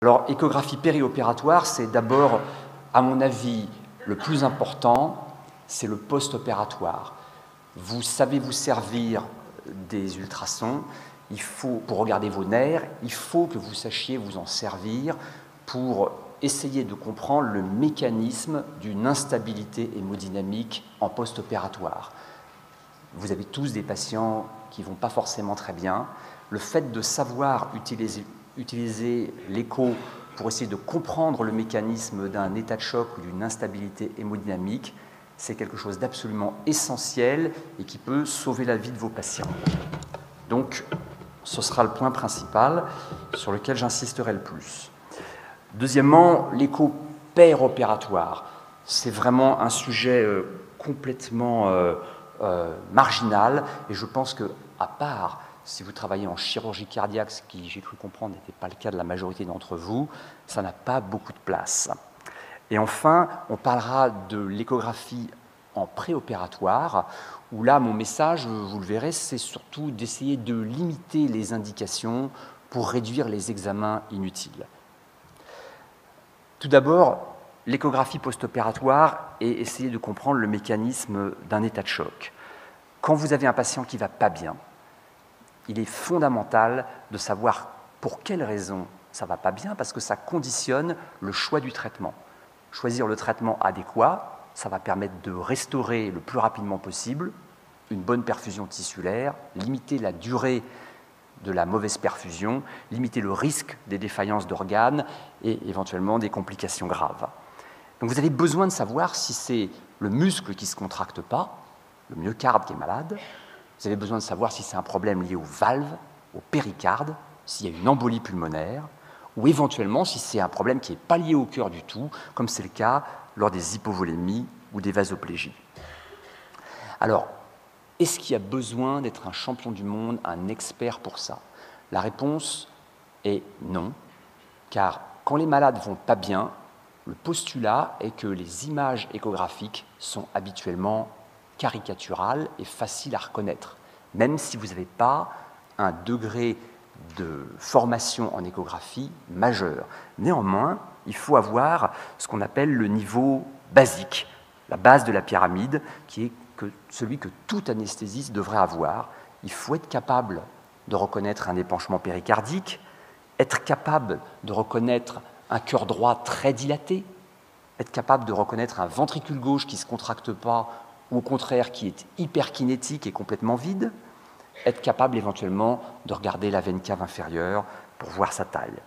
Alors, échographie périopératoire, c'est d'abord, à mon avis, le plus important, c'est le post-opératoire. Vous savez vous servir des ultrasons, pour regarder vos nerfs, il faut que vous sachiez vous en servir pour essayer de comprendre le mécanisme d'une instabilité hémodynamique en post-opératoire. Vous avez tous des patients qui ne vont pas forcément très bien. Le fait de savoir utiliser l'écho pour essayer de comprendre le mécanisme d'un état de choc ou d'une instabilité hémodynamique, c'est quelque chose d'absolument essentiel et qui peut sauver la vie de vos patients. Donc, ce sera le point principal sur lequel j'insisterai le plus. Deuxièmement, l'écho péropératoire. C'est vraiment un sujet complètement marginal, et je pense qu'à part si vous travaillez en chirurgie cardiaque, ce qui, j'ai cru comprendre, n'était pas le cas de la majorité d'entre vous, ça n'a pas beaucoup de place. Et enfin, on parlera de l'échographie en préopératoire, où là, mon message, vous le verrez, c'est surtout d'essayer de limiter les indications pour réduire les examens inutiles. Tout d'abord, l'échographie post-opératoire et essayer de comprendre le mécanisme d'un état de choc. Quand vous avez un patient qui ne va pas bien, il est fondamental de savoir pour quelles raisons ça ne va pas bien, parce que ça conditionne le choix du traitement. Choisir le traitement adéquat, ça va permettre de restaurer le plus rapidement possible une bonne perfusion tissulaire, limiter la durée de la mauvaise perfusion, limiter le risque des défaillances d'organes et éventuellement des complications graves. Donc vous avez besoin de savoir si c'est le muscle qui ne se contracte pas, le myocarde qui est malade. Vous avez besoin de savoir si c'est un problème lié aux valves, au péricarde, s'il y a une embolie pulmonaire, ou éventuellement si c'est un problème qui n'est pas lié au cœur du tout, comme c'est le cas lors des hypovolémies ou des vasoplégies. Alors, est-ce qu'il y a besoin d'être un champion du monde, un expert pour ça? La réponse est non, car quand les malades ne vont pas bien, le postulat est que les images échographiques sont habituellement caricaturales et faciles à reconnaître, même si vous n'avez pas un degré de formation en échographie majeur. Néanmoins, il faut avoir ce qu'on appelle le niveau basique, la base de la pyramide, qui est celui que tout anesthésiste devrait avoir. Il faut être capable de reconnaître un épanchement péricardique, être capable de reconnaître un cœur droit très dilaté, être capable de reconnaître un ventricule gauche qui ne se contracte pas, ou au contraire qui est hyperkinétique et complètement vide, être capable éventuellement de regarder la veine cave inférieure pour voir sa taille.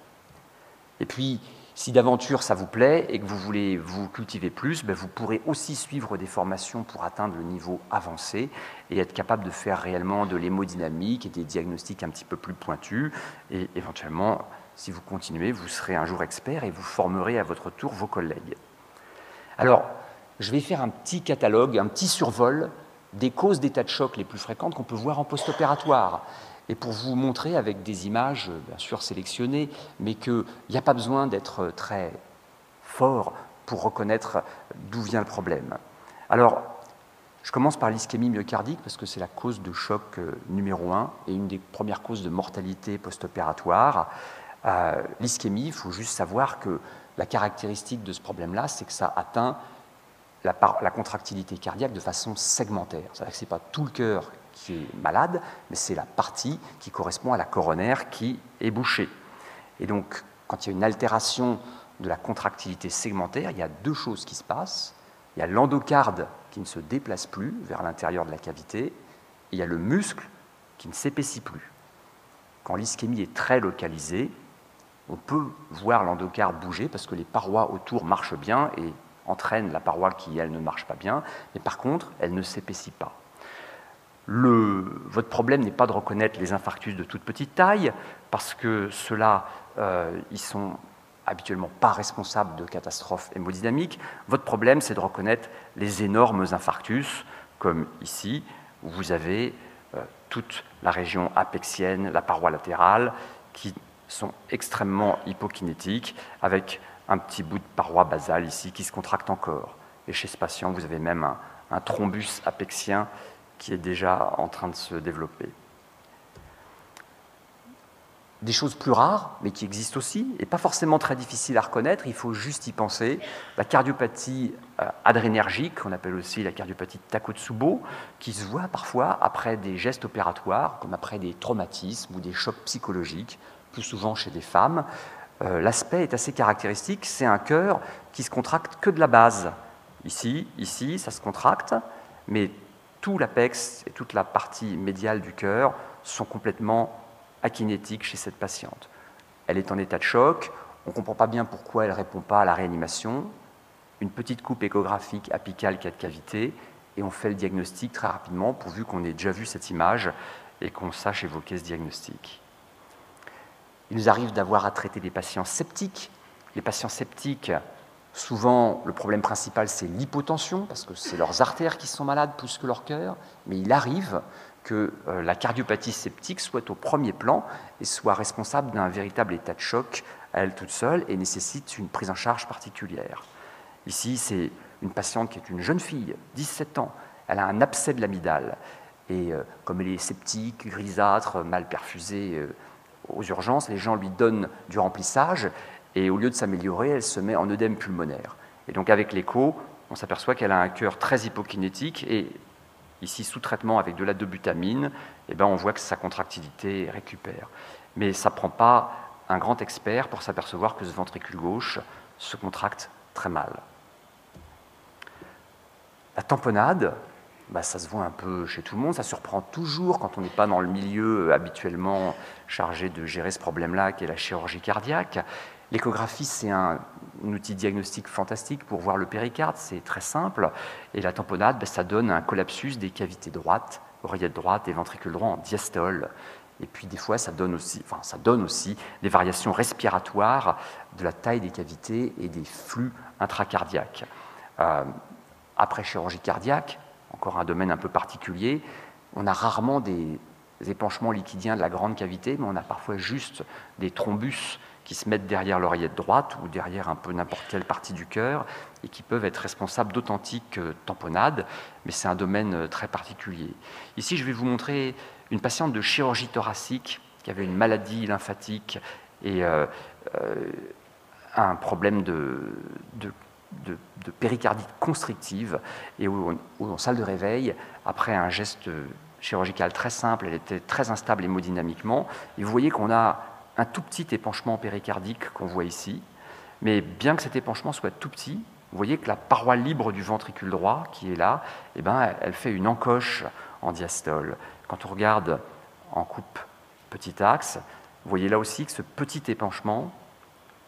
Et puis, si d'aventure ça vous plaît et que vous voulez vous cultiver plus, vous pourrez aussi suivre des formations pour atteindre le niveau avancé et être capable de faire réellement de l'hémodynamique et des diagnostics un petit peu plus pointus. Et éventuellement, si vous continuez, vous serez un jour expert et vous formerez à votre tour vos collègues. Alors, je vais faire un petit catalogue, un petit survol des causes d'état de choc les plus fréquentes qu'on peut voir en post-opératoire. Et pour vous montrer avec des images, bien sûr sélectionnées, mais qu'il n'y a pas besoin d'être très fort pour reconnaître d'où vient le problème. Alors, je commence par l'ischémie myocardique parce que c'est la cause de choc numéro 1 et une des premières causes de mortalité post-opératoire. L'ischémie, il faut juste savoir que la caractéristique de ce problème-là, c'est que ça atteint la contractilité cardiaque de façon segmentaire. C'est-à-dire que ce n'est pas tout le cœur qui est malade, mais c'est la partie qui correspond à la coronaire qui est bouchée. Et donc, quand il y a une altération de la contractilité segmentaire, il y a deux choses qui se passent. Il y a l'endocarde qui ne se déplace plus vers l'intérieur de la cavité, et il y a le muscle qui ne s'épaissit plus. Quand l'ischémie est très localisée, on peut voir l'endocarde bouger parce que les parois autour marchent bien et entraînent la paroi qui, elle, ne marche pas bien, mais par contre, elle ne s'épaissit pas. Votre problème n'est pas de reconnaître les infarctus de toute petite taille, parce que ceux-là, ils sont habituellement pas responsables de catastrophes hémodynamiques. Votre problème, c'est de reconnaître les énormes infarctus, comme ici, où vous avez toute la région apexienne, la paroi latérale, qui sont extrêmement hypokinétiques, avec un petit bout de paroi basale ici qui se contracte encore. Et chez ce patient, vous avez même un thrombus apexien qui est déjà en train de se développer. Des choses plus rares, mais qui existent aussi, et pas forcément très difficiles à reconnaître, il faut juste y penser. La cardiopathie adrénergique, qu'on appelle aussi la cardiopathie de Takotsubo, qui se voit parfois après des gestes opératoires, comme après des traumatismes ou des chocs psychologiques, plus souvent chez des femmes. L'aspect est assez caractéristique, c'est un cœur qui se contracte que de la base. Ici, ça se contracte, mais tout l'apex et toute la partie médiale du cœur sont complètement akinétique chez cette patiente. Elle est en état de choc, on ne comprend pas bien pourquoi elle ne répond pas à la réanimation. Une petite coupe échographique apicale 4 cavités et on fait le diagnostic très rapidement pourvu qu'on ait déjà vu cette image et qu'on sache évoquer ce diagnostic. Il nous arrive d'avoir à traiter des patients septiques. Les patients septiques, souvent le problème principal c'est l'hypotension parce que c'est leurs artères qui sont malades plus que leur cœur, mais il arrive que la cardiopathie septique soit au premier plan et soit responsable d'un véritable état de choc à elle toute seule et nécessite une prise en charge particulière. Ici, c'est une patiente qui est une jeune fille, 17 ans, elle a un abcès de l'amygdale et comme elle est septique, grisâtre, mal perfusée aux urgences, les gens lui donnent du remplissage et au lieu de s'améliorer, elle se met en œdème pulmonaire. Et donc avec l'écho, on s'aperçoit qu'elle a un cœur très hypokinétique et ici, sous traitement avec de la dobutamine, eh ben, on voit que sa contractilité récupère. Mais ça ne prend pas un grand expert pour s'apercevoir que ce ventricule gauche se contracte très mal. La tamponnade, ça se voit un peu chez tout le monde, ça surprend toujours quand on n'est pas dans le milieu habituellement chargé de gérer ce problème-là, qui est la chirurgie cardiaque. L'échographie, c'est un outil diagnostique fantastique pour voir le péricarde, c'est très simple. Et la tamponnade, ça donne un collapsus des cavités droites, oreillette droite et ventricule droit en diastole. Et puis des fois, ça donne aussi des variations respiratoires de la taille des cavités et des flux intracardiaques. Après chirurgie cardiaque, encore un domaine un peu particulier, on a rarement des épanchements liquidiens de la grande cavité, mais on a parfois juste des thrombus qui se mettent derrière l'oreillette droite ou derrière un peu n'importe quelle partie du cœur et qui peuvent être responsables d'authentiques tamponnades, mais c'est un domaine très particulier. Ici, je vais vous montrer une patiente de chirurgie thoracique qui avait une maladie lymphatique et un problème de péricardite constrictive et où en salle de réveil, après un geste chirurgical très simple, elle était très instable hémodynamiquement, et vous voyez qu'on a un tout petit épanchement péricardique qu'on voit ici, mais bien que cet épanchement soit tout petit, vous voyez que la paroi libre du ventricule droit qui est là, elle fait une encoche en diastole. Quand on regarde en coupe petit axe, vous voyez là aussi que ce petit épanchement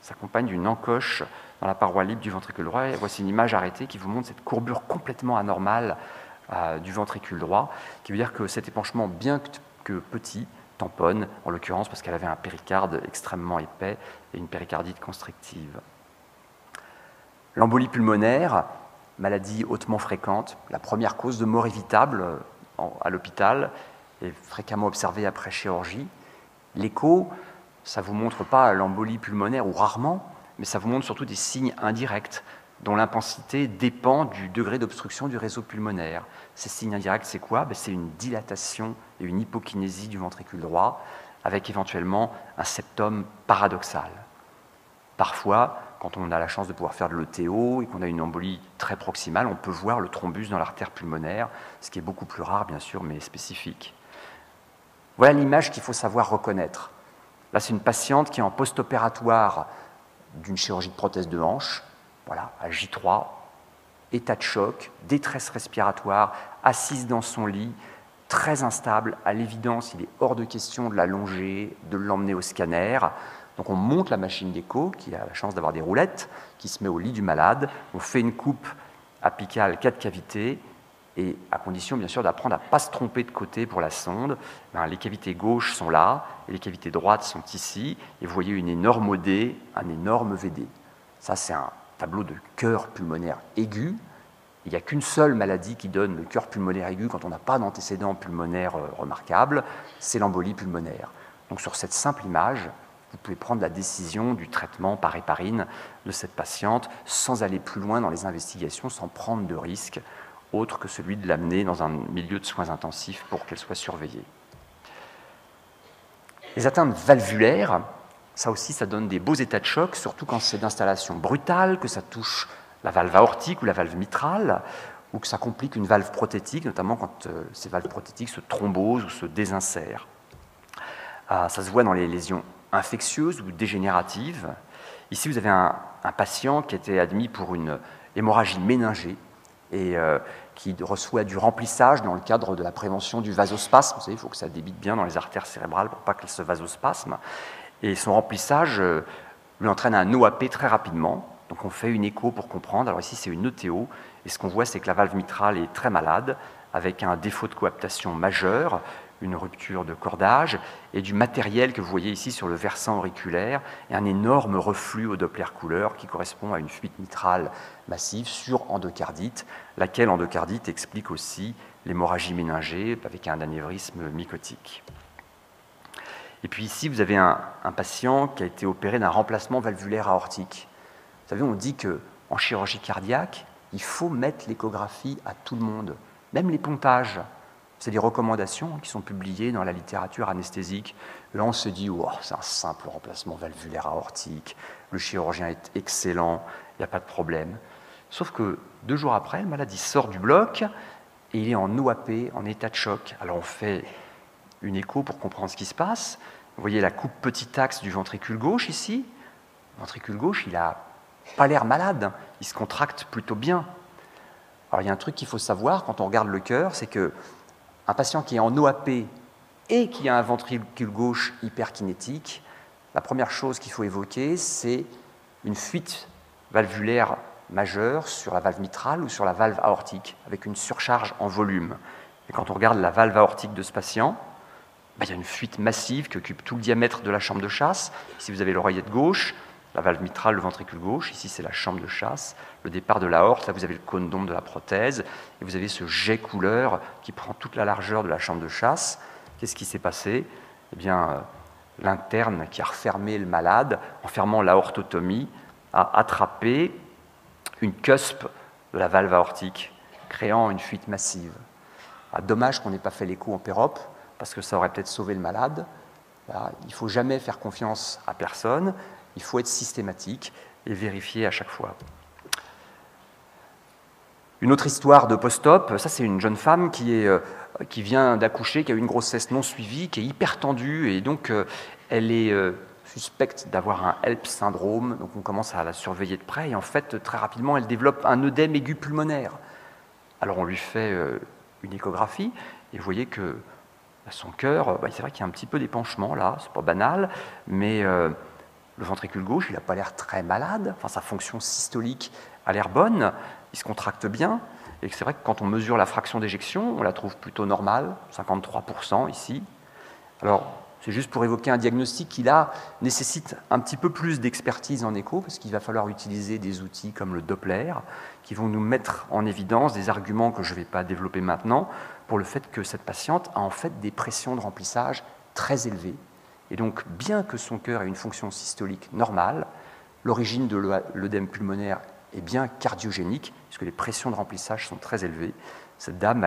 s'accompagne d'une encoche dans la paroi libre du ventricule droit. Et voici une image arrêtée qui vous montre cette courbure complètement anormale du ventricule droit, qui veut dire que cet épanchement, bien que petit, tamponne, en l'occurrence parce qu'elle avait un péricarde extrêmement épais et une péricardite constrictive. L'embolie pulmonaire, maladie hautement fréquente, la première cause de mort évitable à l'hôpital, est fréquemment observée après chirurgie. L'écho, ça ne vous montre pas l'embolie pulmonaire, ou rarement, mais ça vous montre surtout des signes indirects dont l'intensité dépend du degré d'obstruction du réseau pulmonaire. Ces signes indirects, c'est quoi? C'est une dilatation et une hypokinésie du ventricule droit, avec éventuellement un septum paradoxal. Parfois, quand on a la chance de pouvoir faire de l'ETO et qu'on a une embolie très proximale, on peut voir le thrombus dans l'artère pulmonaire, ce qui est beaucoup plus rare, bien sûr, mais spécifique. Voilà l'image qu'il faut savoir reconnaître. Là, c'est une patiente qui est en post-opératoire d'une chirurgie de prothèse de hanche, voilà, à J3, état de choc, détresse respiratoire, assise dans son lit, très instable. À l'évidence, il est hors de question de l'allonger, de l'emmener au scanner. Donc on monte la machine d'écho, qui a la chance d'avoir des roulettes, qui se met au lit du malade. On fait une coupe apicale 4 cavités, et à condition, bien sûr, d'apprendre à ne pas se tromper de côté pour la sonde. Les cavités gauches sont là, et les cavités droites sont ici, et vous voyez une énorme OD, un énorme VD. Ça, c'est un tableau de cœur pulmonaire aigu. Il n'y a qu'une seule maladie qui donne le cœur pulmonaire aigu quand on n'a pas d'antécédent pulmonaire remarquable, c'est l'embolie pulmonaire. Donc sur cette simple image, vous pouvez prendre la décision du traitement par héparine de cette patiente sans aller plus loin dans les investigations, sans prendre de risque autre que celui de l'amener dans un milieu de soins intensifs pour qu'elle soit surveillée. Les atteintes valvulaires, ça aussi, ça donne des beaux états de choc, surtout quand c'est d'installation brutale, que ça touche la valve aortique ou la valve mitrale, ou que ça complique une valve prothétique, notamment quand ces valves prothétiques se thrombosent ou se désinsèrent. Ça se voit dans les lésions infectieuses ou dégénératives. Ici, vous avez un patient qui était admis pour une hémorragie méningée et qui reçoit du remplissage dans le cadre de la prévention du vasospasme. Vous savez, il faut que ça débite bien dans les artères cérébrales pour pas qu'elles se vasospasment. Et son remplissage lui entraîne un OAP très rapidement. Donc on fait une écho pour comprendre. Alors ici, c'est une ETO. Et ce qu'on voit, c'est que la valve mitrale est très malade, avec un défaut de coaptation majeur, une rupture de cordage, et du matériel que vous voyez ici sur le versant auriculaire, et un énorme reflux au Doppler couleur qui correspond à une fuite mitrale massive sur endocardite, laquelle endocardite explique aussi l'hémorragie méningée avec un anévrisme mycotique. Et puis ici, vous avez un patient qui a été opéré d'un remplacement valvulaire aortique. Vous savez, on dit qu'en chirurgie cardiaque, il faut mettre l'échographie à tout le monde, même les pontages. C'est des recommandations qui sont publiées dans la littérature anesthésique. Là, on se dit, oh, c'est un simple remplacement valvulaire aortique, le chirurgien est excellent, il n'y a pas de problème. Sauf que 2 jours après, le malade sort du bloc et il est en OAP, en état de choc. Alors on fait une écho pour comprendre ce qui se passe. Vous voyez la coupe petit axe du ventricule gauche ici. Le ventricule gauche, il n'a pas l'air malade, il se contracte plutôt bien. Alors il y a un truc qu'il faut savoir quand on regarde le cœur, c'est que un patient qui est en OAP et qui a un ventricule gauche hyperkinétique, la première chose qu'il faut évoquer, c'est une fuite valvulaire majeure sur la valve mitrale ou sur la valve aortique, avec une surcharge en volume. Et quand on regarde la valve aortique de ce patient, il y a une fuite massive qui occupe tout le diamètre de la chambre de chasse. Ici, vous avez l'oreillette gauche, la valve mitrale, le ventricule gauche. Ici, c'est la chambre de chasse, le départ de l'aorte. Là, vous avez le cône d'ombre de la prothèse. Et vous avez ce jet couleur qui prend toute la largeur de la chambre de chasse. Qu'est-ce qui s'est passé? Eh bien, l'interne qui a refermé le malade, en fermant l'aortotomie, a attrapé une cusp de la valve aortique, créant une fuite massive. Dommage qu'on n'ait pas fait l'écho en pérope, parce que ça aurait peut-être sauvé le malade. Là, il ne faut jamais faire confiance à personne, il faut être systématique et vérifier à chaque fois. Une autre histoire de post-op, ça c'est une jeune femme qui vient d'accoucher, qui a eu une grossesse non suivie, qui est hyper tendue, et donc elle est suspecte d'avoir un HELP syndrome, donc on commence à la surveiller de près, et en fait, très rapidement, elle développe un œdème aigu pulmonaire. Alors on lui fait une échographie, et vous voyez que son cœur, c'est vrai qu'il y a un petit peu d'épanchement là, c'est pas banal, mais le ventricule gauche, il n'a pas l'air très malade, enfin sa fonction systolique a l'air bonne, il se contracte bien, et c'est vrai que quand on mesure la fraction d'éjection, on la trouve plutôt normale, 53% ici. Alors, c'est juste pour évoquer un diagnostic qui là nécessite un petit peu plus d'expertise en écho, parce qu'il va falloir utiliser des outils comme le Doppler, qui vont nous mettre en évidence des arguments que je ne vais pas développer maintenant, pour le fait que cette patiente a en fait des pressions de remplissage très élevées. Et donc, bien que son cœur ait une fonction systolique normale, l'origine de l'œdème pulmonaire est bien cardiogénique, puisque les pressions de remplissage sont très élevées. Cette dame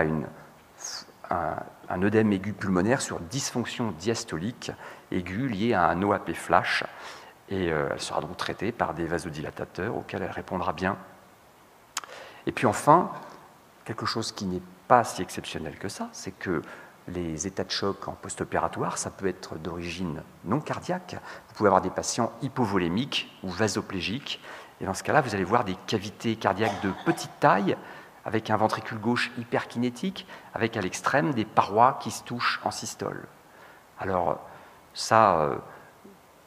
a un œdème aigu pulmonaire sur dysfonction diastolique aiguë liée à un OAP flash, et elle sera donc traitée par des vasodilatateurs auxquels elle répondra bien. Et puis enfin, quelque chose qui n'est pas si exceptionnel que ça, c'est que les états de choc en post-opératoire, ça peut être d'origine non cardiaque. Vous pouvez avoir des patients hypovolémiques ou vasoplégiques, et dans ce cas-là, vous allez voir des cavités cardiaques de petite taille, avec un ventricule gauche hyperkinétique, avec à l'extrême des parois qui se touchent en systole. Alors ça,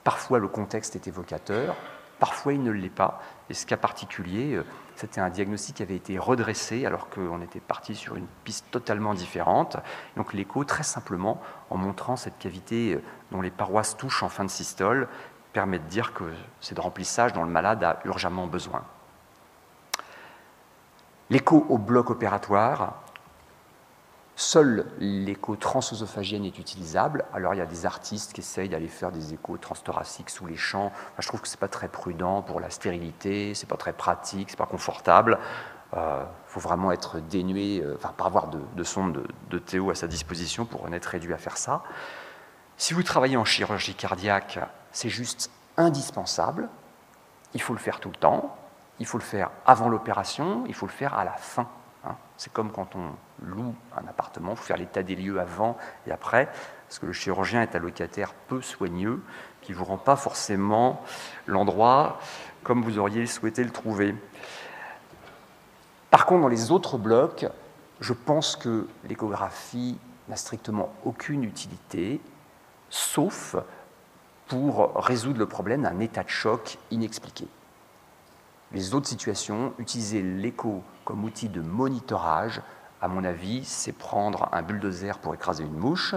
parfois le contexte est évocateur, parfois il ne l'est pas, et ce cas particulier, c'était un diagnostic qui avait été redressé alors qu'on était parti sur une piste totalement différente. Donc l'écho, très simplement, en montrant cette cavité dont les parois se touchent en fin de systole, permet de dire que c'est de remplissage dont le malade a urgemment besoin. L'écho au bloc opératoire, seul l'écho transœsophagienne est utilisable. Alors il y a des artistes qui essayent d'aller faire des échos transthoraciques sous les champs. Moi, je trouve que ce n'est pas très prudent pour la stérilité, ce n'est pas très pratique, ce n'est pas confortable. Faut vraiment être dénué, pas avoir de sonde de Théo à sa disposition pour en être réduit à faire ça. Si vous travaillez en chirurgie cardiaque, c'est juste indispensable. Il faut le faire tout le temps. Il faut le faire avant l'opération. Il faut le faire à la fin. C'est comme quand on loue un appartement. Il faut faire l'état des lieux avant et après, parce que le chirurgien est un locataire peu soigneux qui ne vous rend pas forcément l'endroit comme vous auriez souhaité le trouver. Par contre, dans les autres blocs, je pense que l'échographie n'a strictement aucune utilité, sauf pour résoudre le problème d'un état de choc inexpliqué. Les autres situations, utiliser l'écho comme outil de monitorage, à mon avis, c'est prendre un bulldozer pour écraser une mouche.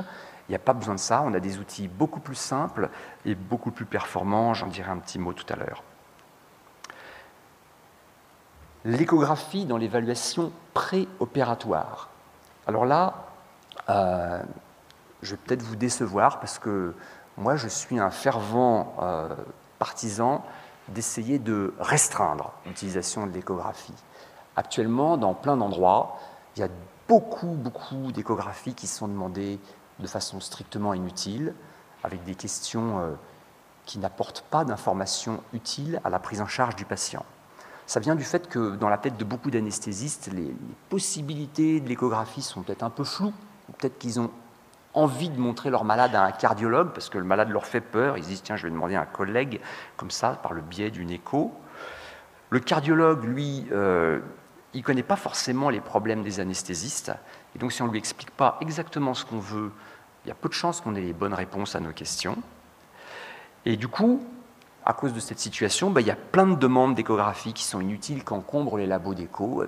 Il n'y a pas besoin de ça, on a des outils beaucoup plus simples et beaucoup plus performants, j'en dirai un petit mot tout à l'heure. L'échographie dans l'évaluation préopératoire. Alors là, je vais peut-être vous décevoir parce que moi, je suis un fervent partisan d'essayer de restreindre l'utilisation de l'échographie. Actuellement, dans plein d'endroits, il y a beaucoup d'échographies qui sont demandées de façon strictement inutile, avec des questions qui n'apportent pas d'informations utiles à la prise en charge du patient. Ça vient du fait que dans la tête de beaucoup d'anesthésistes, les possibilités de l'échographie sont peut-être un peu floues, peut-être qu'ils ont envie de montrer leur malade à un cardiologue, parce que le malade leur fait peur, ils se disent « tiens, je vais demander à un collègue, comme ça, par le biais d'une écho ». Le cardiologue, lui, il ne connaît pas forcément les problèmes des anesthésistes, et donc si on ne lui explique pas exactement ce qu'on veut, il y a peu de chances qu'on ait les bonnes réponses à nos questions. Et du coup, à cause de cette situation, il y a plein de demandes d'échographie qui sont inutiles, qui encombrent les labos d'écho,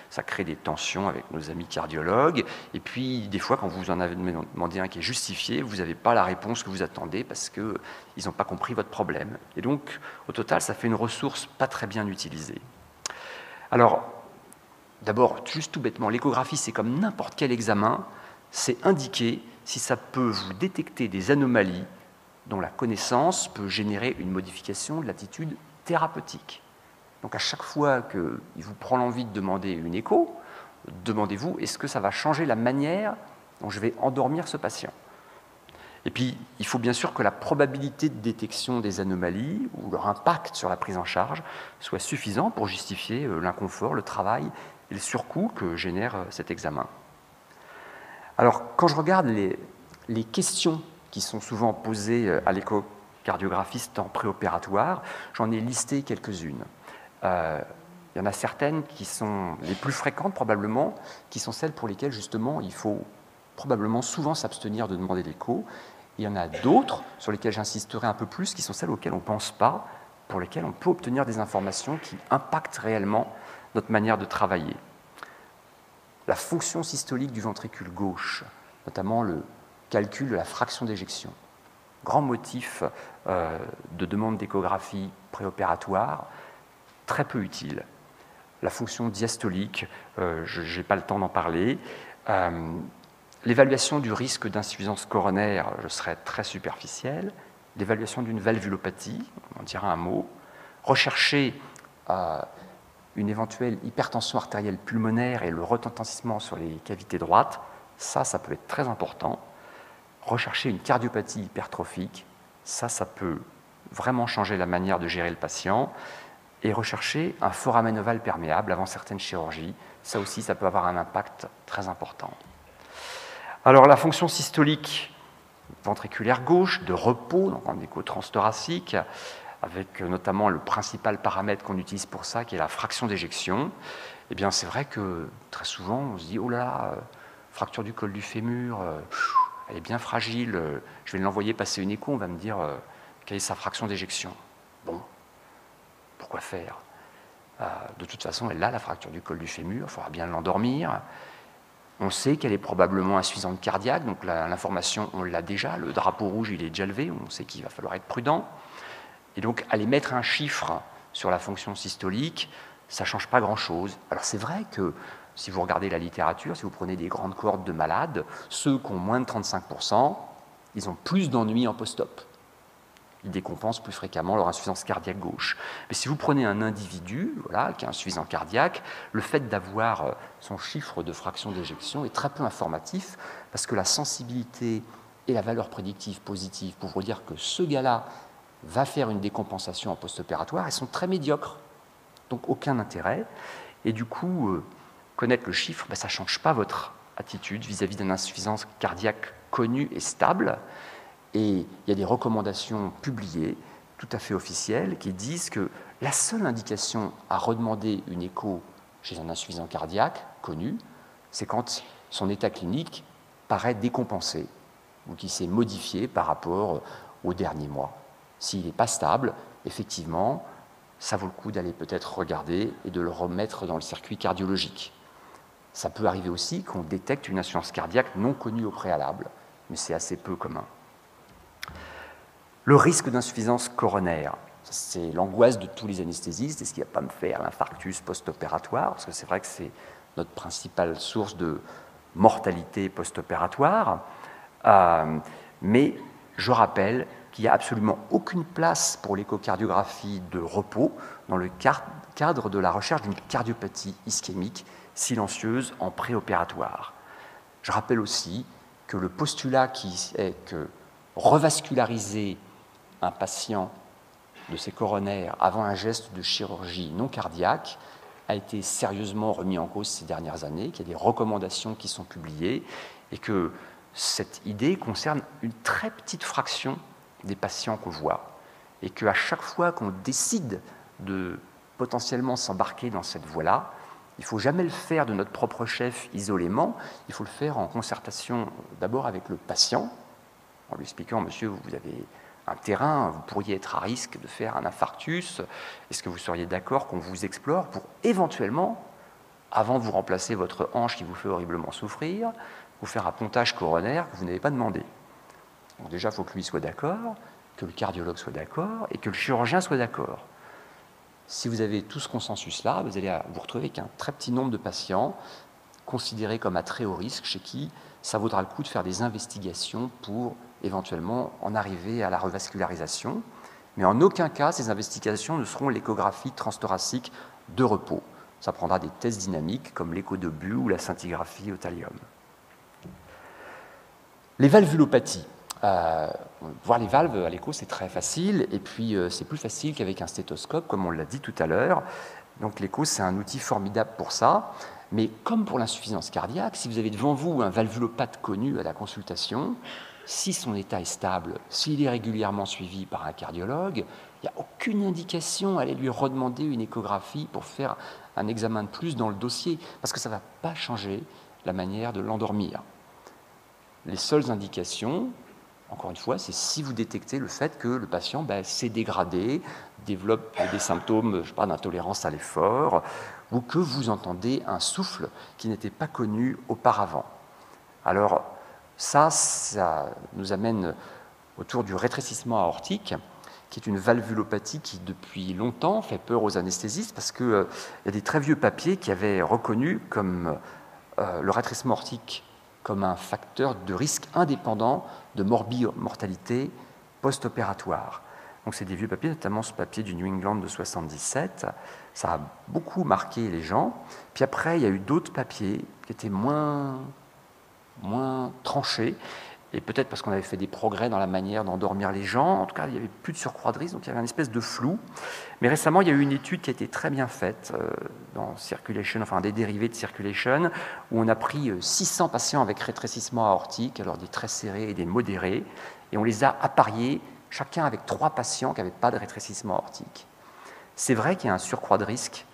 ça crée des tensions avec nos amis cardiologues, et puis des fois, quand vous en avez demandé un qui est justifié, vous n'avez pas la réponse que vous attendez parce qu'ils n'ont pas compris votre problème. Et donc, au total, ça fait une ressource pas très bien utilisée. Alors, d'abord, juste tout bêtement, l'échographie, c'est comme n'importe quel examen, c'est indiqué si ça peut vous détecter des anomalies dont la connaissance peut générer une modification de l'attitude thérapeutique. Donc à chaque fois qu'il vous prend l'envie de demander une écho, demandez-vous, est-ce que ça va changer la manière dont je vais endormir ce patient? Et puis, il faut bien sûr que la probabilité de détection des anomalies ou leur impact sur la prise en charge soit suffisant pour justifier l'inconfort, le travail et le surcoût que génère cet examen. Alors, quand je regarde les questions qui sont souvent posées à l'échocardiographiste en préopératoire, j'en ai listé quelques-unes. Il y en a certaines qui sont les plus fréquentes probablement, qui sont celles pour lesquelles justement il faut probablement souvent s'abstenir de demander l'écho. Il y en a d'autres sur lesquelles j'insisterai un peu plus, qui sont celles auxquelles on ne pense pas, pour lesquelles on peut obtenir des informations qui impactent réellement notre manière de travailler. La fonction systolique du ventricule gauche, notamment le calcul de la fraction d'éjection. Grand motif de demande d'échographie préopératoire, très peu utile. La fonction diastolique, je n'ai pas le temps d'en parler. L'évaluation du risque d'insuffisance coronaire, je serai très superficielle. L'évaluation d'une valvulopathie, on dira un mot. Rechercher une éventuelle hypertension artérielle pulmonaire et le retentissement sur les cavités droites, ça peut être très important. Rechercher une cardiopathie hypertrophique, ça peut vraiment changer la manière de gérer le patient. Et rechercher un foramen ovale perméable avant certaines chirurgies, ça aussi, ça peut avoir un impact très important. Alors, la fonction systolique ventriculaire gauche, de repos, donc en écho transthoracique, avec notamment le principal paramètre qu'on utilise pour ça, qui est la fraction d'éjection, eh bien, c'est vrai que très souvent, on se dit « oh là, fracture du col du fémur, elle est bien fragile, je vais l'envoyer passer une écho, on va me dire quelle est sa fraction d'éjection. » Bon, pourquoi faire? De toute façon, elle a la fracture du col du fémur, il faudra bien l'endormir. On sait qu'elle est probablement insuffisante cardiaque, donc l'information, on l'a déjà, le drapeau rouge, il est déjà levé, on sait qu'il va falloir être prudent. Et donc, aller mettre un chiffre sur la fonction systolique, ça ne change pas grand-chose. Alors, c'est vrai que si vous regardez la littérature, si vous prenez des grandes cohortes de malades, ceux qui ont moins de 35%, ils ont plus d'ennuis en post-op. Ils décompensent plus fréquemment leur insuffisance cardiaque gauche. Mais si vous prenez un individu qui est insuffisant cardiaque, le fait d'avoir son chiffre de fraction d'éjection est très peu informatif parce que la sensibilité et la valeur prédictive positive pour vous dire que ce gars-là va faire une décompensation en post-opératoire, elles sont très médiocres. Donc aucun intérêt. Et du coup, connaître le chiffre, ça ne change pas votre attitude vis-à-vis d'une insuffisance cardiaque connue et stable. Et il y a des recommandations publiées, tout à fait officielles, qui disent que la seule indication à redemander une écho chez un insuffisant cardiaque connu, c'est quand son état clinique paraît décompensé ou qui s'est modifié par rapport aux derniers mois. S'il n'est pas stable, effectivement, ça vaut le coup d'aller peut-être regarder et de le remettre dans le circuit cardiologique. Ça peut arriver aussi qu'on détecte une insuffisance cardiaque non connue au préalable, mais c'est assez peu commun. Le risque d'insuffisance coronaire, c'est l'angoisse de tous les anesthésistes. Est-ce qu'il ne va pas me faire l'infarctus post-opératoire? Parce que c'est vrai que c'est notre principale source de mortalité post-opératoire. Mais je rappelle qu'il n'y a absolument aucune place pour l'échocardiographie de repos dans le cadre de la recherche d'une cardiopathie ischémique silencieuse en préopératoire. Je rappelle aussi que le postulat qui est que revasculariser un patient de ses coronaires avant un geste de chirurgie non cardiaque a été sérieusement remis en cause ces dernières années, qu'il y a des recommandations qui sont publiées et que cette idée concerne une très petite fraction des patients qu'on voit et qu'à chaque fois qu'on décide de potentiellement s'embarquer dans cette voie-là, il ne faut jamais le faire de notre propre chef isolément, il faut le faire en concertation d'abord avec le patient, en lui expliquant « Monsieur, vous avez un terrain, vous pourriez être à risque de faire un infarctus, est-ce que vous seriez d'accord qu'on vous explore pour éventuellement, avant de vous remplacer votre hanche qui vous fait horriblement souffrir, vous faire un pontage coronaire que vous n'avez pas demandé ?» Donc déjà, il faut que lui soit d'accord, que le cardiologue soit d'accord et que le chirurgien soit d'accord. Si vous avez tout ce consensus-là, vous allez vous retrouver avec un très petit nombre de patients considérés comme à très haut risque, chez qui ça vaudra le coup de faire des investigations pour éventuellement en arriver à la revascularisation. Mais en aucun cas, ces investigations ne seront l'échographie transthoracique de repos. Ça prendra des tests dynamiques comme l'écho de Bu ou la scintigraphie au thallium. Les valvulopathies. Voir les valves à l'écho, c'est très facile, et puis c'est plus facile qu'avec un stéthoscope, comme on l'a dit tout à l'heure. Donc l'écho, c'est un outil formidable pour ça. Mais comme pour l'insuffisance cardiaque, si vous avez devant vous un valvulopathe connu à la consultation, si son état est stable, s'il est régulièrement suivi par un cardiologue, il n'y a aucune indication à aller lui redemander une échographie pour faire un examen de plus dans le dossier, parce que ça ne va pas changer la manière de l'endormir. Les seules indications, encore une fois, c'est si vous détectez le fait que le patient s'est dégradé, développe des symptômes, je sais pas, d'intolérance à l'effort, ou que vous entendez un souffle qui n'était pas connu auparavant. Alors, ça nous amène autour du rétrécissement aortique, qui est une valvulopathie qui, depuis longtemps, fait peur aux anesthésistes, parce qu'il y a des très vieux papiers qui avaient reconnu comme le rétrécissement aortique comme un facteur de risque indépendant de mortalité post-opératoire. Donc c'est des vieux papiers, notamment ce papier du New England de 1977. Ça a beaucoup marqué les gens. Puis après, il y a eu d'autres papiers qui étaient moins tranchés, et peut-être parce qu'on avait fait des progrès dans la manière d'endormir les gens. En tout cas, il n'y avait plus de surcroît de risque, donc il y avait une espèce de flou. Mais récemment, il y a eu une étude qui a été très bien faite dans Circulation, enfin des dérivés de Circulation, où on a pris 600 patients avec rétrécissement aortique, alors des très serrés et des modérés, et on les a appariés, chacun avec 3 patients qui n'avaient pas de rétrécissement aortique. C'est vrai qu'il y a un surcroît de risque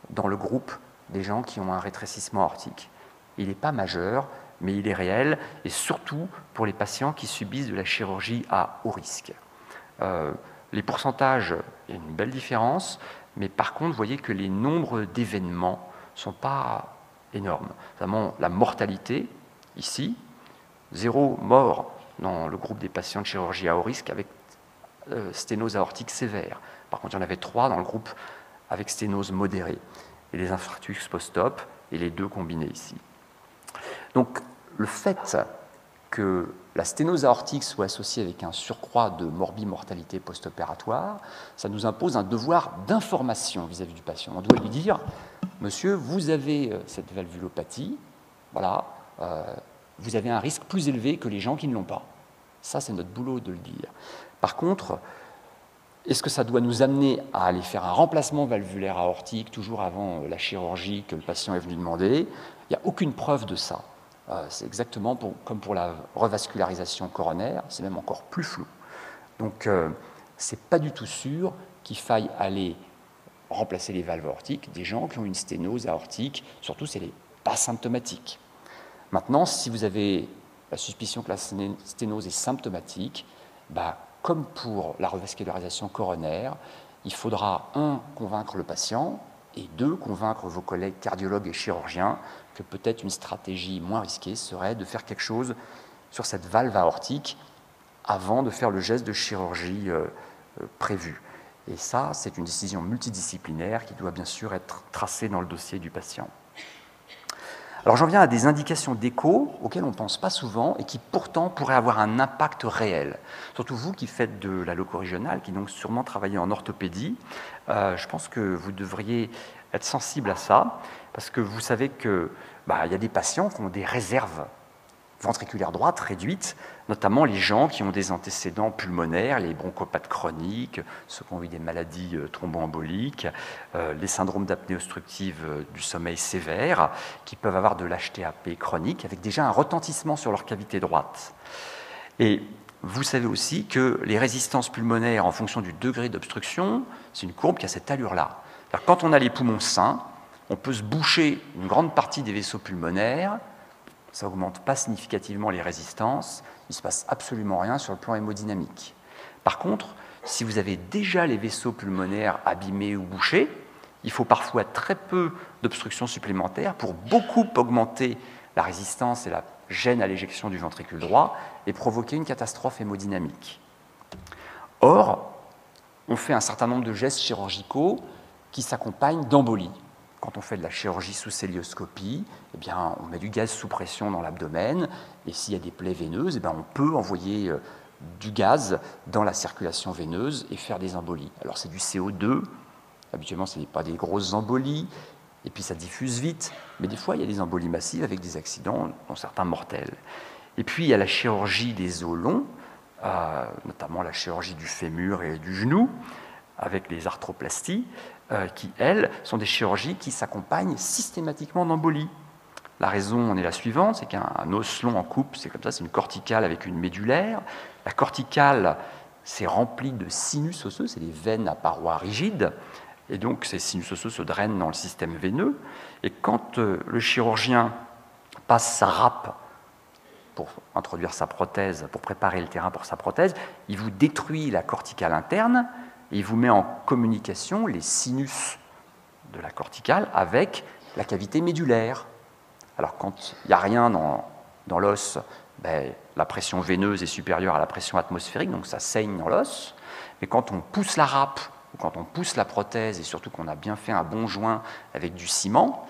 dans le groupe des gens qui ont un rétrécissement aortique. Il n'est pas majeur, mais il est réel, et surtout pour les patients qui subissent de la chirurgie à haut risque. Les pourcentages, il y a une belle différence, mais par contre, vous voyez que les nombres d'événements ne sont pas énormes. Notamment la mortalité, ici, 0 mort dans le groupe des patients de chirurgie à haut risque avec sténose aortique sévère. Par contre, il y en avait 3 dans le groupe avec sténose modérée. Et les infarctus post-op, et les 2 combinés ici. Donc, le fait que la sténose aortique soit associée avec un surcroît de morbimortalité post-opératoire, ça nous impose un devoir d'information vis-à-vis du patient. On doit lui dire, monsieur, vous avez cette valvulopathie, voilà, vous avez un risque plus élevé que les gens qui ne l'ont pas. Ça, c'est notre boulot de le dire. Par contre, est-ce que ça doit nous amener à aller faire un remplacement valvulaire aortique, toujours avant la chirurgie que le patient est venu demander? Il n'y a aucune preuve de ça. C'est exactement comme pour la revascularisation coronaire, c'est même encore plus flou. Donc, ce n'est pas du tout sûr qu'il faille aller remplacer les valves aortiques des gens qui ont une sténose aortique, surtout si elle n'est pas symptomatique. Maintenant, si vous avez la suspicion que la sténose est symptomatique, comme pour la revascularisation coronaire, il faudra, 1, convaincre le patient, et 2, convaincre vos collègues cardiologues et chirurgiens que peut-être une stratégie moins risquée serait de faire quelque chose sur cette valve aortique avant de faire le geste de chirurgie prévu. Et ça, c'est une décision multidisciplinaire qui doit bien sûr être tracée dans le dossier du patient. Alors j'en viens à des indications d'écho auxquelles on ne pense pas souvent et qui pourtant pourraient avoir un impact réel. Surtout vous qui faites de la loco régionale, qui donc sûrement travaillez en orthopédie, je pense que vous devriez être sensible à ça, parce que vous savez qu'il y a des patients qui ont des réserves ventriculaires droites réduites, notamment les gens qui ont des antécédents pulmonaires, les bronchopathes chroniques, ceux qui ont eu des maladies thromboemboliques, les syndromes d'apnée obstructive du sommeil sévère, qui peuvent avoir de l'HTAP chronique, avec déjà un retentissement sur leur cavité droite. Et vous savez aussi que les résistances pulmonaires, en fonction du degré d'obstruction, c'est une courbe qui a cette allure-là. Quand on a les poumons sains, on peut se boucher une grande partie des vaisseaux pulmonaires, ça n'augmente pas significativement les résistances, il ne se passe absolument rien sur le plan hémodynamique. Par contre, si vous avez déjà les vaisseaux pulmonaires abîmés ou bouchés, il faut parfois très peu d'obstruction supplémentaire pour beaucoup augmenter la résistance et la gêne à l'éjection du ventricule droit et provoquer une catastrophe hémodynamique. Or, on fait un certain nombre de gestes chirurgicaux qui s'accompagnent d'embolies. Quand on fait de la chirurgie sous célioscopie, on met du gaz sous pression dans l'abdomen, et s'il y a des plaies veineuses, on peut envoyer du gaz dans la circulation veineuse et faire des embolies. Alors c'est du CO2, habituellement ce n'est pas des grosses embolies, et puis ça diffuse vite, mais des fois il y a des embolies massives avec des accidents, dont certains mortels. Et puis il y a la chirurgie des os longs, notamment la chirurgie du fémur et du genou, avec les arthroplasties, qui, elles, sont des chirurgies qui s'accompagnent systématiquement d'embolies. La raison en est la suivante, c'est qu'un os long en coupe, c'est comme ça, c'est une corticale avec une médulaire. La corticale, c'est rempli de sinus osseux, c'est des veines à parois rigides, et donc ces sinus osseux se drainent dans le système veineux. Et quand le chirurgien passe sa râpe pour introduire sa prothèse, pour préparer le terrain pour sa prothèse, il vous détruit la corticale interne, et il vous met en communication les sinus de la corticale avec la cavité médulaire. Alors quand il n'y a rien dans l'os, la pression veineuse est supérieure à la pression atmosphérique, donc ça saigne dans l'os. Mais quand on pousse la râpe, ou quand on pousse la prothèse, et surtout qu'on a bien fait un bon joint avec du ciment,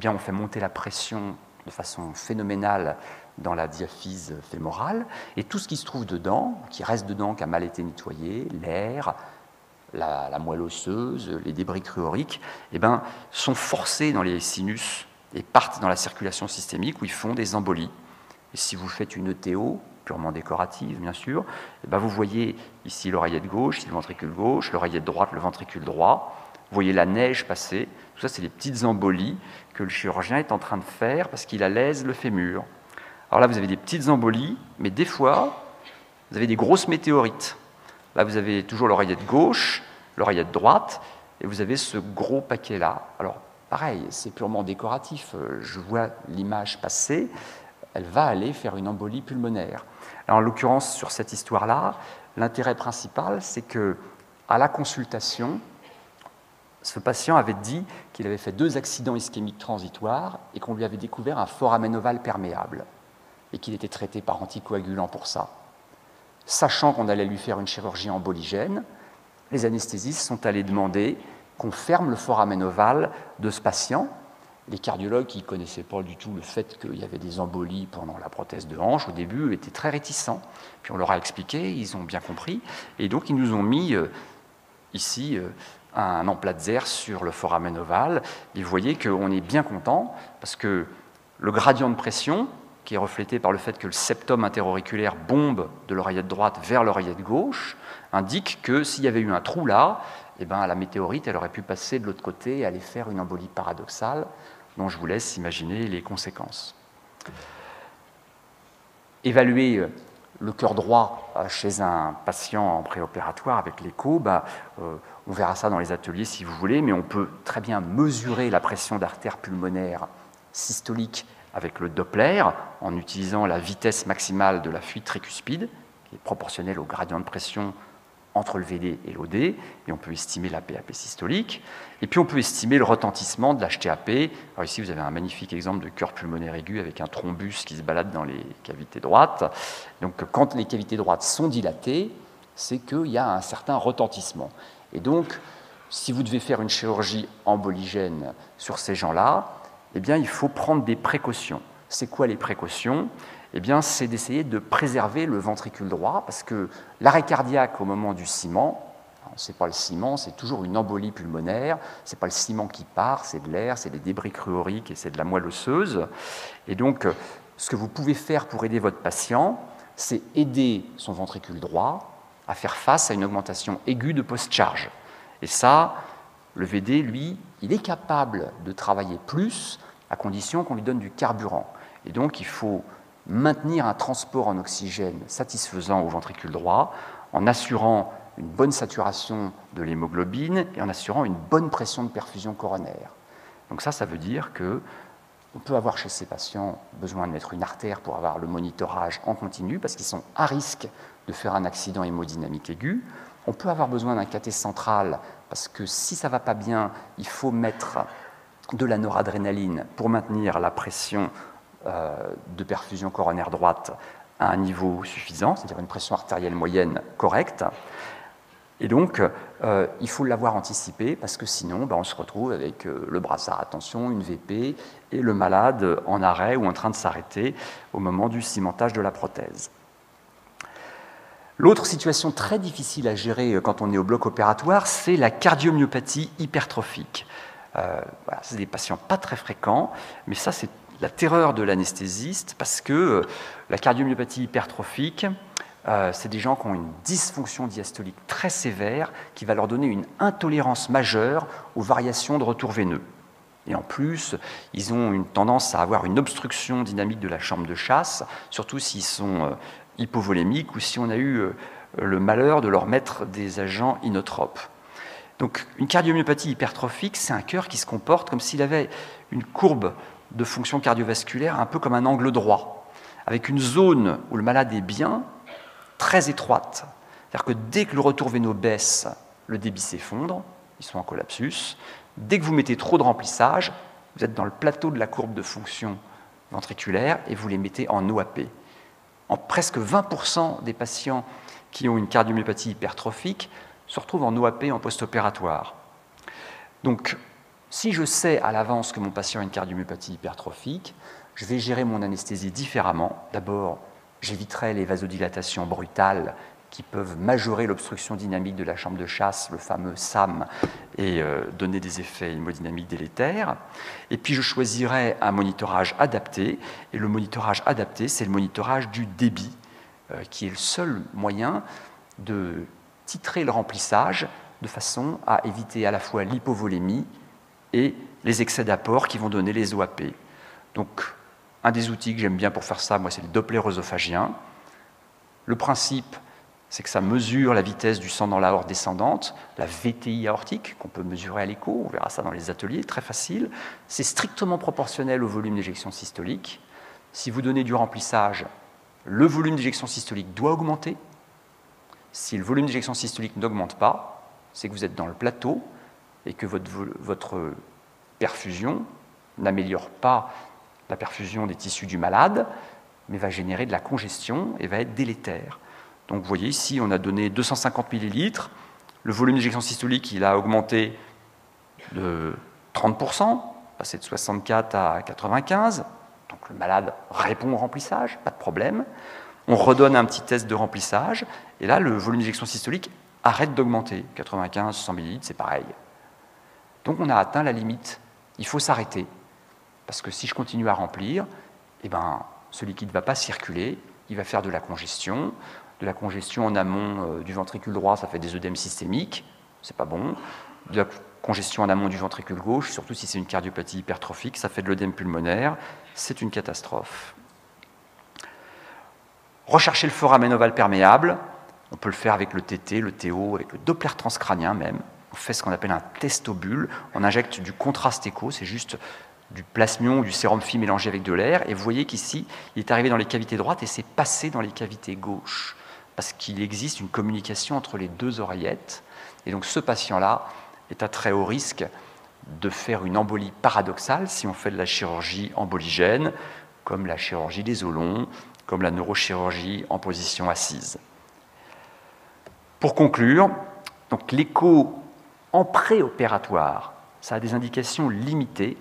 on fait monter la pression de façon phénoménale dans la diaphyse fémorale, et tout ce qui se trouve dedans, qui reste dedans, qui a mal été nettoyé, l'air, la moelle osseuse, les débris cruoriques, sont forcés dans les sinus et partent dans la circulation systémique où ils font des embolies. Et si vous faites une ETO, purement décorative bien sûr, vous voyez ici l'oreillette gauche, ici le ventricule gauche, l'oreillette droite, le ventricule droit, vous voyez la neige passer, tout ça c'est les petites embolies que le chirurgien est en train de faire parce qu'il alaise le fémur. Alors là vous avez des petites embolies, mais des fois vous avez des grosses météorites. Là, vous avez toujours l'oreillette gauche, l'oreillette droite, et vous avez ce gros paquet-là. Alors, pareil, c'est purement décoratif. Je vois l'image passer, elle va aller faire une embolie pulmonaire. Alors, en l'occurrence, sur cette histoire-là, l'intérêt principal, c'est qu'à la consultation, ce patient avait dit qu'il avait fait 2 accidents ischémiques transitoires et qu'on lui avait découvert un foramen ovale perméable et qu'il était traité par anticoagulant pour ça. Sachant qu'on allait lui faire une chirurgie emboligène, les anesthésistes sont allés demander qu'on ferme le foramen ovale de ce patient. Les cardiologues qui ne connaissaient pas du tout le fait qu'il y avait des embolies pendant la prothèse de hanche, au début, étaient très réticents. Puis on leur a expliqué, ils ont bien compris, et donc ils nous ont mis ici un emplatzer sur le foramen ovale. Et vous voyez qu'on est bien content, parce que le gradient de pression, qui est reflété par le fait que le septum interauriculaire bombe de l'oreillette droite vers l'oreillette gauche, indique que s'il y avait eu un trou là, eh ben, la météorite elle aurait pu passer de l'autre côté et aller faire une embolie paradoxale, dont je vous laisse imaginer les conséquences. Évaluer le cœur droit chez un patient en préopératoire avec l'écho, on verra ça dans les ateliers si vous voulez, mais on peut très bien mesurer la pression d'artère pulmonaire systolique avec le Doppler en utilisant la vitesse maximale de la fuite tricuspide, qui est proportionnelle au gradient de pression entre le VD et l'OD, et on peut estimer la PAP systolique. Et puis on peut estimer le retentissement de l'HTAP. Alors ici, vous avez un magnifique exemple de cœur pulmonaire aigu avec un thrombus qui se balade dans les cavités droites. Donc quand les cavités droites sont dilatées, c'est qu'il y a un certain retentissement. Et donc, si vous devez faire une chirurgie emboligène sur ces gens-là, eh bien, il faut prendre des précautions. C'est quoi les précautions ? Eh bien, c'est d'essayer de préserver le ventricule droit, parce que l'arrêt cardiaque au moment du ciment, ce n'est pas le ciment, c'est toujours une embolie pulmonaire, ce n'est pas le ciment qui part, c'est de l'air, c'est des débris cruoriques et c'est de la moelle osseuse. Et donc, ce que vous pouvez faire pour aider votre patient, c'est aider son ventricule droit à faire face à une augmentation aiguë de post-charge. Et ça, le VD, lui, il est capable de travailler plus à condition qu'on lui donne du carburant. Et donc, il faut maintenir un transport en oxygène satisfaisant au ventricule droit en assurant une bonne saturation de l'hémoglobine et en assurant une bonne pression de perfusion coronaire. Donc ça veut dire qu'on peut avoir chez ces patients besoin de mettre une artère pour avoir le monitorage en continu parce qu'ils sont à risque de faire un accident hémodynamique aigu. On peut avoir besoin d'un cathé central parce que si ça ne va pas bien, il faut mettre de la noradrénaline pour maintenir la pression de perfusion coronaire droite à un niveau suffisant, c'est-à-dire une pression artérielle moyenne correcte. Et donc, il faut l'avoir anticipé parce que sinon, on se retrouve avec le brassard à tension, une VP et le malade en arrêt ou en train de s'arrêter au moment du cimentage de la prothèse. L'autre situation très difficile à gérer quand on est au bloc opératoire, c'est la cardiomyopathie hypertrophique. Voilà, c'est des patients pas très fréquents, mais ça, c'est la terreur de l'anesthésiste parce que la cardiomyopathie hypertrophique, c'est des gens qui ont une dysfonction diastolique très sévère qui va leur donner une intolérance majeure aux variations de retour veineux. Et en plus, ils ont une tendance à avoir une obstruction dynamique de la chambre de chasse, surtout s'ils sont hypovolémiques ou si on a eu le malheur de leur mettre des agents inotropes. Donc une cardiomyopathie hypertrophique, c'est un cœur qui se comporte comme s'il avait une courbe de fonction cardiovasculaire un peu comme un angle droit, avec une zone où le malade est bien, très étroite. C'est-à-dire que dès que le retour veineux baisse, le débit s'effondre, ils sont en collapsus. Dès que vous mettez trop de remplissage, vous êtes dans le plateau de la courbe de fonction ventriculaire et vous les mettez en OAP. En presque 20% des patients qui ont une cardiomyopathie hypertrophique se retrouvent en OAP en post-opératoire. Donc, si je sais à l'avance que mon patient a une cardiomyopathie hypertrophique, je vais gérer mon anesthésie différemment. D'abord, j'éviterai les vasodilatations brutales qui peuvent majorer l'obstruction dynamique de la chambre de chasse, le fameux SAM, et donner des effets hémodynamiques délétères. Et puis, je choisirai un monitorage adapté. Et le monitorage adapté, c'est le monitorage du débit, qui est le seul moyen de titrer le remplissage de façon à éviter à la fois l'hypovolémie et les excès d'apport qui vont donner les OAP. Donc, un des outils que j'aime bien pour faire ça, moi, c'est le Doppler œsophagien. Le principe, c'est que ça mesure la vitesse du sang dans l'aorte descendante, la VTI aortique, qu'on peut mesurer à l'écho, on verra ça dans les ateliers, très facile. C'est strictement proportionnel au volume d'éjection systolique. Si vous donnez du remplissage, le volume d'éjection systolique doit augmenter. Si le volume d'éjection systolique n'augmente pas, c'est que vous êtes dans le plateau et que votre perfusion n'améliore pas la perfusion des tissus du malade, mais va générer de la congestion et va être délétère. Donc vous voyez ici, on a donné 250 millilitres, le volume d'éjection systolique il a augmenté de 30%, passé de 64 à 95, donc le malade répond au remplissage, pas de problème. On redonne un petit test de remplissage, et là le volume d'éjection systolique arrête d'augmenter, 95, 100 millilitres, c'est pareil. Donc on a atteint la limite, il faut s'arrêter, parce que si je continue à remplir, ce liquide ne va pas circuler, il va faire de la congestion. De la congestion en amont du ventricule droit, ça fait des œdèmes systémiques, c'est pas bon. De la congestion en amont du ventricule gauche, surtout si c'est une cardiopathie hypertrophique, ça fait de l'œdème pulmonaire, c'est une catastrophe. Rechercher le foramen ovale perméable, on peut le faire avec le TT, le TO, avec le Doppler transcrânien même. On fait ce qu'on appelle un test au bulle, on injecte du contraste écho, c'est juste du plasmion ou du sérum phi mélangé avec de l'air, et vous voyez qu'ici, il est arrivé dans les cavités droites et c'est passé dans les cavités gauches, parce qu'il existe une communication entre les deux oreillettes, et donc ce patient-là est à très haut risque de faire une embolie paradoxale si on fait de la chirurgie emboligène, comme la chirurgie des os longs, comme la neurochirurgie en position assise. Pour conclure, donc l'écho en préopératoire, ça a des indications limitées,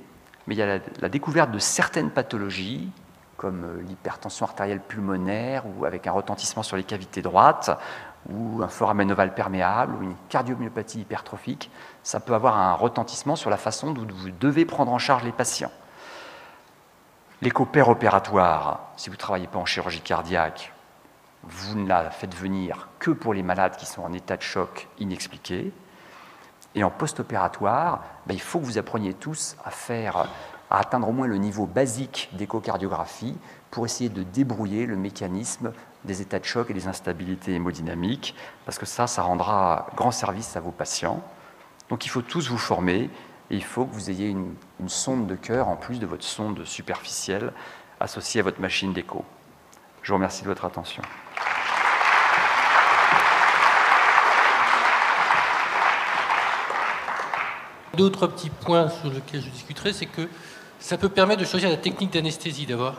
mais il y a la découverte de certaines pathologies, comme l'hypertension artérielle pulmonaire, ou avec un retentissement sur les cavités droites, ou un foramen ovale perméable, ou une cardiomyopathie hypertrophique. Ça peut avoir un retentissement sur la façon dont vous devez prendre en charge les patients. L'écho péropératoire, si vous ne travaillez pas en chirurgie cardiaque, vous ne la faites venir que pour les malades qui sont en état de choc inexpliqué. Et en post-opératoire, il faut que vous appreniez tous à atteindre au moins le niveau basique d'échocardiographie pour essayer de débrouiller le mécanisme des états de choc et des instabilités hémodynamiques, parce que ça rendra grand service à vos patients. Donc il faut tous vous former, et il faut que vous ayez une sonde de cœur en plus de votre sonde superficielle associée à votre machine d'écho. Je vous remercie de votre attention. D'autres petits points sur lesquels je discuterai, c'est que ça peut permettre de choisir la technique d'anesthésie, d'avoir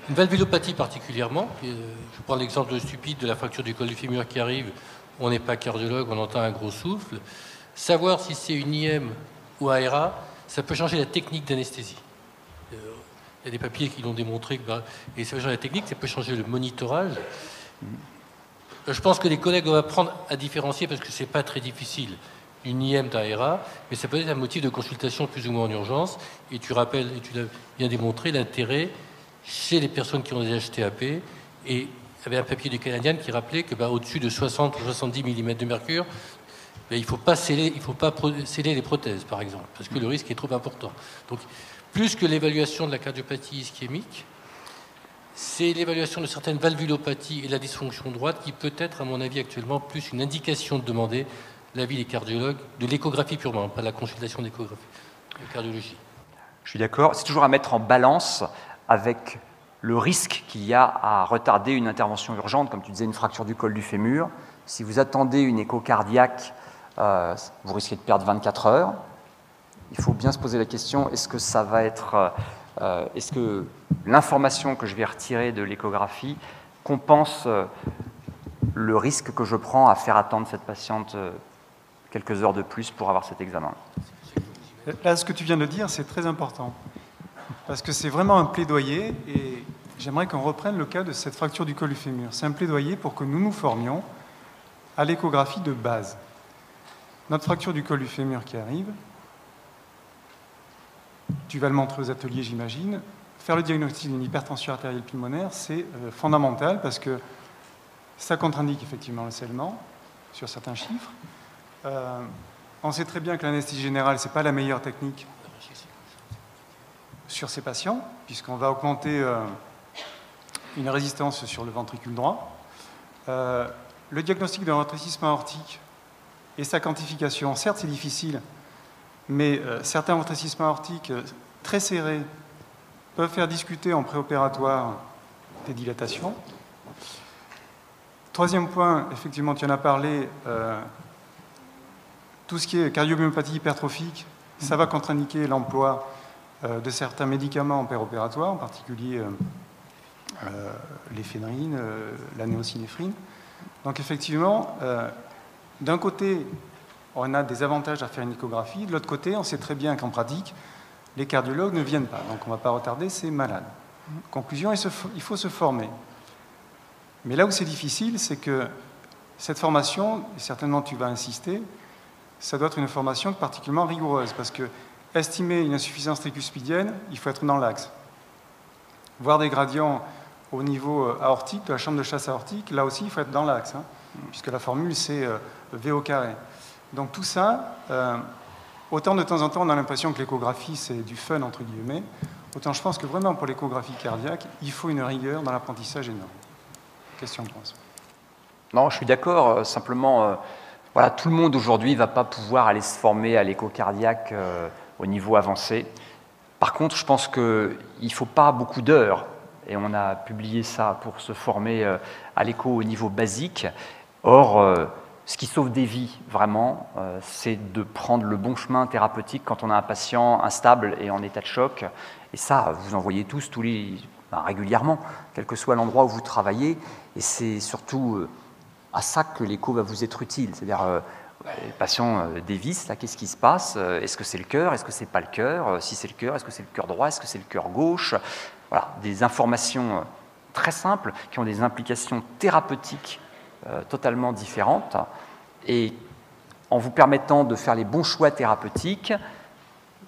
une valvulopathie particulièrement. Je prends l'exemple stupide de la fracture du col du fémur qui arrive, on n'est pas cardiologue, on entend un gros souffle. Savoir si c'est une IM ou ARA, ça peut changer la technique d'anesthésie. Il y a des papiers qui l'ont démontré, et ça peut changer la technique, ça peut changer le monitorage. Je pense que les collègues vont apprendre à différencier, parce que ce n'est pas très difficile, une IM d'ARA, mais ça peut être un motif de consultation plus ou moins en urgence. Et tu rappelles, et tu l'as bien démontré, l'intérêt chez les personnes qui ont des HTAP. Et il y avait un papier du Canadien qui rappelait que au-dessus de 60 ou 70 mm de mercure, il ne faut pas sceller les prothèses, par exemple, parce que le risque est trop important. Donc, plus que l'évaluation de la cardiopathie ischémique, c'est l'évaluation de certaines valvulopathies et la dysfonction droite qui peut être, à mon avis, actuellement, plus une indication de demander l'avis des cardiologues, de l'échographie purement, pas la consultation d'échographie, de cardiologie. Je suis d'accord. C'est toujours à mettre en balance avec le risque qu'il y a à retarder une intervention urgente, comme tu disais, une fracture du col du fémur. Si vous attendez une écho cardiaque, vous risquez de perdre 24 heures. Il faut bien se poser la question, est-ce que ça va être... est-ce que l'information que je vais retirer de l'échographie compense le risque que je prends à faire attendre cette patiente quelques heures de plus pour avoir cet examen? Là, ce que tu viens de dire, c'est très important. Parce que c'est vraiment un plaidoyer, et j'aimerais qu'on reprenne le cas de cette fracture du col du fémur. C'est un plaidoyer pour que nous nous formions à l'échographie de base. Notre fracture du col du fémur qui arrive, tu vas le montrer aux ateliers, j'imagine. Faire le diagnostic d'une hypertension artérielle pulmonaire, c'est fondamental parce que ça contre-indique effectivement le scellement sur certains chiffres. On sait très bien que l'anesthésie générale, ce n'est pas la meilleure technique sur ces patients, puisqu'on va augmenter une résistance sur le ventricule droit. Le diagnostic d'un rétrécissement aortique et sa quantification, certes c'est difficile, mais certains rétrécissements aortiques très serrés peuvent faire discuter en préopératoire des dilatations. Troisième point, effectivement, tu en as parlé, tout ce qui est cardiomyopathie hypertrophique, ça va contre-indiquer l'emploi de certains médicaments en préopératoire, en particulier l'éphédrine, la néosynéphrine. Donc effectivement, d'un côté, on a des avantages à faire une échographie, de l'autre côté, on sait très bien qu'en pratique, les cardiologues ne viennent pas, donc on ne va pas retarder ces malades. Conclusion, il faut se former. Mais là où c'est difficile, c'est que cette formation, et certainement tu vas insister, ça doit être une formation particulièrement rigoureuse, parce que estimer une insuffisance tricuspidienne, il faut être dans l'axe. voir des gradients au niveau aortique, de la chambre de chasse aortique, là aussi, il faut être dans l'axe, hein, puisque la formule, c'est V au carré. Donc tout ça, autant de temps en temps, on a l'impression que l'échographie, c'est du fun, entre guillemets, autant je pense que vraiment, pour l'échographie cardiaque, il faut une rigueur dans l'apprentissage énorme. Qu'est-ce que tu en penses? Non, je suis d'accord. Simplement, voilà, tout le monde aujourd'hui ne va pas pouvoir aller se former à l'écho cardiaque au niveau avancé. Par contre, je pense qu'il ne faut pas beaucoup d'heures, et on a publié ça pour se former à l'écho au niveau basique. Or, ce qui sauve des vies, vraiment, c'est de prendre le bon chemin thérapeutique quand on a un patient instable et en état de choc. Et ça, vous en voyez tous, régulièrement, quel que soit l'endroit où vous travaillez. Et c'est surtout à ça que l'écho va vous être utile. C'est-à-dire, les patients dévissent, là, qu'est-ce qui se passe? Est-ce que c'est le cœur? Est-ce que c'est pas le cœur? Si c'est le cœur, est-ce que c'est le cœur droit? Est-ce que c'est le cœur gauche? Voilà, des informations très simples qui ont des implications thérapeutiques totalement différentes. Et en vous permettant de faire les bons choix thérapeutiques,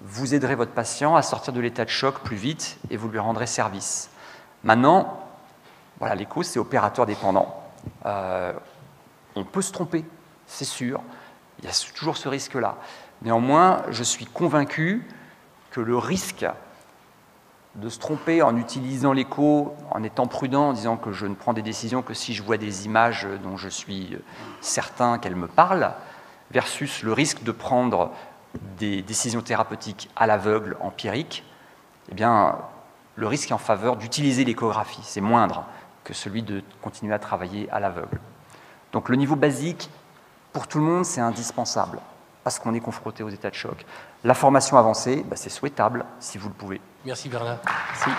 vous aiderez votre patient à sortir de l'état de choc plus vite et vous lui rendrez service. Maintenant, voilà, l'écho, c'est opérateur dépendant. On peut se tromper, c'est sûr. Il y a toujours ce risque-là. Néanmoins, je suis convaincu que le risque de se tromper en utilisant l'écho, en étant prudent, en disant que je ne prends des décisions que si je vois des images dont je suis certain qu'elles me parlent, versus le risque de prendre des décisions thérapeutiques à l'aveugle, empiriques, eh bien, le risque est en faveur d'utiliser l'échographie. C'est moindre que celui de continuer à travailler à l'aveugle. Donc le niveau basique, pour tout le monde, c'est indispensable, parce qu'on est confronté aux états de choc. La formation avancée, c'est souhaitable, si vous le pouvez. Merci Bernard. Merci.